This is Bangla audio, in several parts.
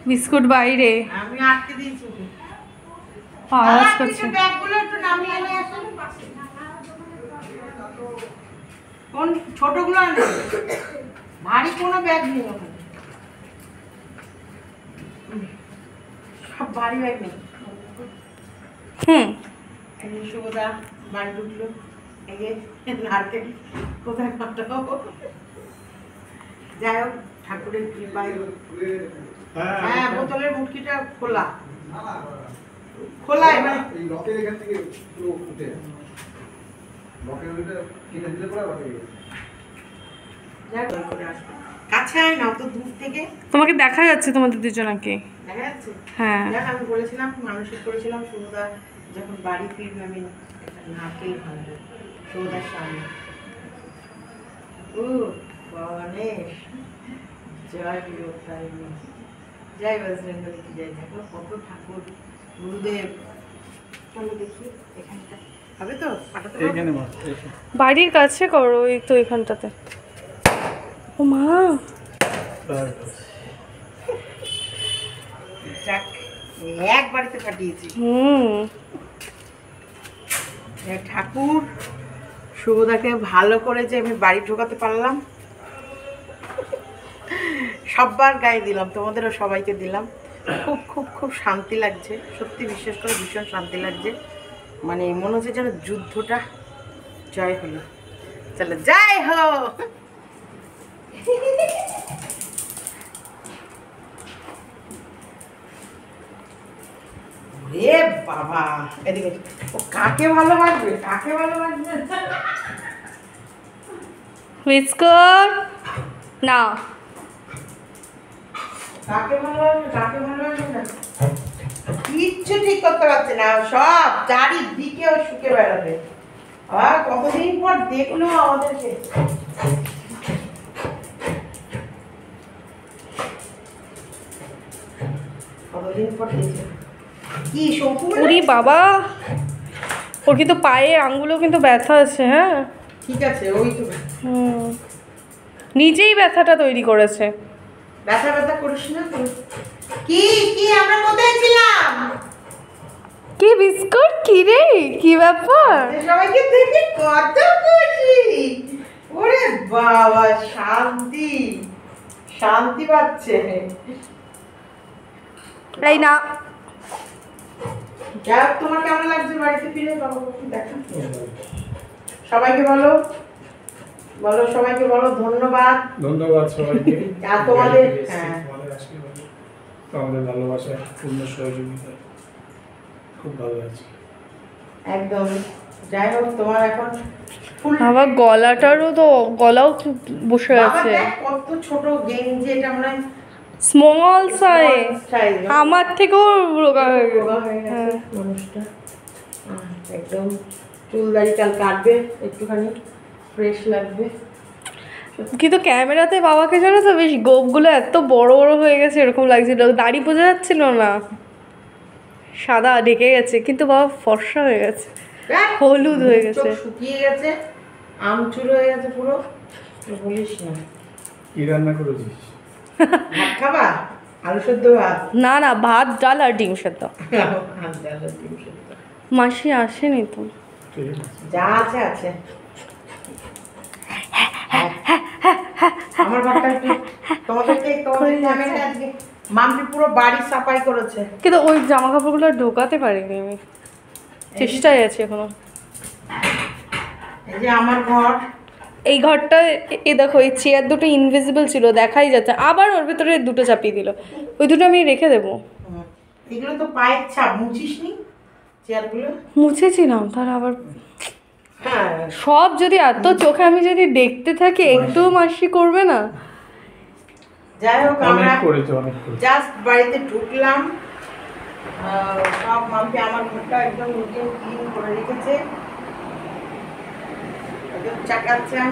বিস্কুট বাইরে আমি আটকে দিয়েছি। আওয়াজ করছে। ব্যাগগুলো একটু নামিয়ে এনে আসুন। কোন ছোটগুলো আনে, ভারী কোনো ব্যাগ নেই ওখানে, সব ভারী ব্যাগ নেই। শুভদা বাড়ি ঢুকলো, এই যে নারকেল কোথায় কাটাবো। যাই হোক ঠাকুরের কৃপায়। হ্যাঁ বোতলের মুটকিটা খোলা খোলা, এবার কাছে আয় না তো দূর থেকে। তোমাকে দেখা যাচ্ছে তোমাদের দুজনকে। দেখা যাচ্ছে? হ্যাঁ আমি বলেছিলাম, মানসিক করেছিলাম শুভদা যখন বাড়ি ফিরবে আমি নারকেল ভাঙবো শুভদার সামনে। ও গণেশ, জয় বিরোধী, জয় বজরঙ্গবলী কি জয়। দেখো কত ঠাকুর, গুরুদেব। চলো দেখি এখানটা হবে তো, বাড়ির কাছে করো, এই তো এখানটাতে। ও মা, যাক এক বাড়িতে ফাটিয়েছি। ঠাকুর শুভদাকে ভালো করে যে আমি বাড়ি ঢোকাতে পারলাম, সববার গায়ে দিলাম, তোমাদেরও সবাইকে দিলাম। খুব খুব খুব শান্তি লাগছে, সত্যি বিশ্বাস করে ভীষণ শান্তি লাগছে। মানে মনে হচ্ছে যেন যুদ্ধটা জয় হলো। চলো জয় হো। রে বাবা, এদিকে ও কাকে ভালোবাসবে, কাকে ভালোবাসবে। বিস্কুট না, কাকে ভালোবাসবে, কাকে ভালোবাসবে না, কিচ্ছু ঠিক করতে পারছে না। সব চারিদিকে ও শুকে বেড়াবে। আর কতদিন পর দেখলো আমাদেরকে। কতদিন পর দেখলো কি ওরে বাবা, ওর কিন্তু পায়ে আঙ্গুলও কিন্তু ব্যথা আছে। হ্যাঁ ঠিক আছে, ওই তো নিজেই ব্যথাটা তৈরি করেছে। ব্যথা ব্যথা করিস না তো। কি কি আমরা কোথায় ছিলাম? কি বিস্কুট, কি রে, কি ব্যাপার? সবাইকে দেখে কত খুশি। ওরে বাবা, শান্তি শান্তি পাচ্ছে। এই না, যাক তোমার কেমন লাগছে বাড়িতে ফিরে, বাবা দেখো সবাইকে বলো, বলো সবাইকে বলো ধন্যবাদ। ধন্যবাদ সবাইকে। আর তোমাদের আমাদের ভালোবাসা, পূর্ণ সহযোগিতা, খুব ভালো আছে একদম। যাই হোক তোমার এখন আমার গলাটারও তো, গলাও বসে আছে। কত ছোট গেঞ্জি, এটা মনে হয় স্মল সাইজ, আমার থেকেও রোগা হয়ে গেছে মানুষটা। একদম চুল দাড়ি কাল কাটবে, একটুখানি ফ্রেশ লাগবে। কিন্তু ক্যামেরাতে বাবাকে জানো তো বেশ গোপগুলো এত বড় বড় হয়ে গেছে, এরকম লাগছিল। দাড়ি বোঝা যাচ্ছিল না, সাদা ঢেকে গেছে, কিন্তু বাবা ফর্সা হয়ে গেছে, হলুদ হয়ে গেছে, শুকিয়ে গেছে, আমচুর হয়ে গেছে পুরো। বলিস না। কি রান্না করেছিস? ভাত খাবা? আলু সেদ্ধ ভাত? না না, ভাত ডাল আর ডিম সেদ্ধ। ভাত ডাল আর ডিম সেদ্ধ। মাসি আসেনি তো, যা আছে আছে। আমার ভাতটা একটু তোমাদেরকে আজকে মাম্পি পুরো বাড়ি সাফাই করেছে, কিন্তু ওই জামা কাপড়গুলো ঢোকাতে পারিনি আমি, চেষ্টায় আছি এখনো। এই যে আমার ঘর, এই ঘরটা এ দেখো, এই চেয়ার দুটো ইনভিজিবল ছিল, দেখাই যাচ্ছে, আবার ওর ভেতরে দুটো চাপিয়ে দিল। ওই দুটো আমি রেখে দেবো। এগুলো তো পায়ের ছাপ, মুছিসনি চেয়ারগুলো? মুছেছিলাম, তার আবার হ্যাঁ সব যদি এত চোখে আমি যদি দেখতে থাকি, একটু মাসি করবে না। যাই হোক আমরা জাস্ট বাড়িতে ঢুকলাম, সব মাম্পি আমার ঘরটা একদম রুটিন ক্লিন করে রেখেছে, একদম চাকাচ্ছেন।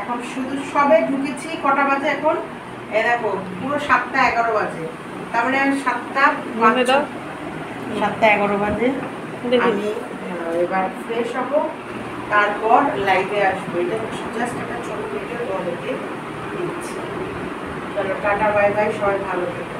এখন শুধু সবে ঢুকেছি, কটা বাজে এখন? এ দেখো পুরো 7:11 বাজে, তার মানে আমি 7:11 বাজে আমি এবার ফ্রেশ হবো, তারপর লাইভে আসবো। এটা জাস্ট একটা ছোট ভিডিও তোমাদেরকে দিচ্ছি। চলো টাটা, বাই বাই, সবাই ভালো থেকো।